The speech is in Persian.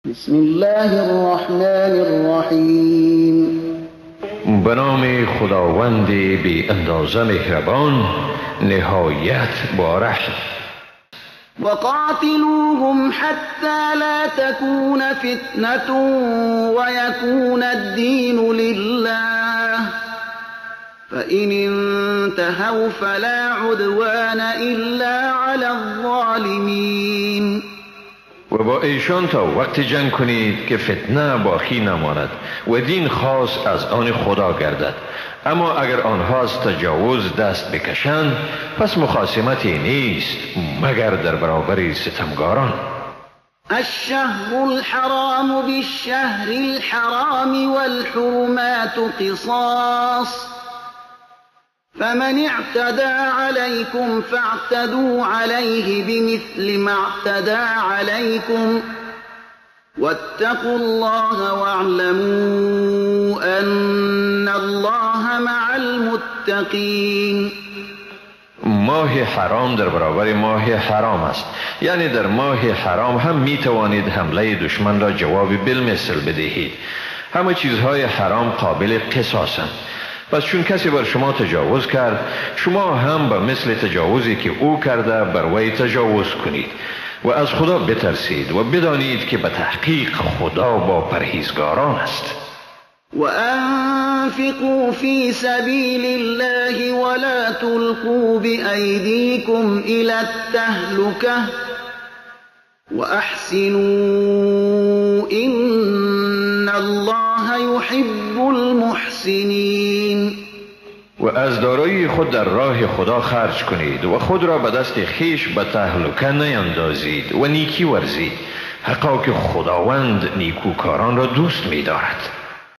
بسم الله الرحمن الرحیم. به نام خداوند بی اندازه مهربان نهایت بارحم. وقاتلوهم حتى لا تكون فتنة ويكون الدين لله فإن انتهوا فلا عدوان إلا على الظالمين. و با ایشان تا وقت جنگ کنید که فتنه باقی نماند و دین خاص از آن خدا گردد، اما اگر آنها از تجاوز دست بکشند پس مخاصمتی نیست مگر در برابر ستمگاران. الشهر الحرام بالشهر الحرام والحرمات قصاص فمن اعتدى عليكم فاعتدوا عليه بمثل ما اعتدى عليكم واتقوا الله واعلموا أن الله مع المتقين. ماه حرام در برابر ماه حرام است، یعنی در ماه حرام هم می توانید حمله دشمن را جواب بالمثل بدهید. همه چیزهای حرام قابل قصاصند، پس چون کسی بر شما تجاوز کرد شما هم به مثل تجاوزی که او کرده بر وی تجاوز کنید و از خدا بترسید و بدانید که به تحقیق خدا با پرهیزگاران است. وأنفقوا في سبيل الله ولا تلقوا بأيديكم إلى التهلكة وأحسنوا إن الله يحب المحسنين. و از دارایی خود در راه خدا خرج کنید و خود را به دست خیش به تهلکه نیندازید و نیکی ورزید، حقا که خداوند نیکوکاران را دوست می دارد.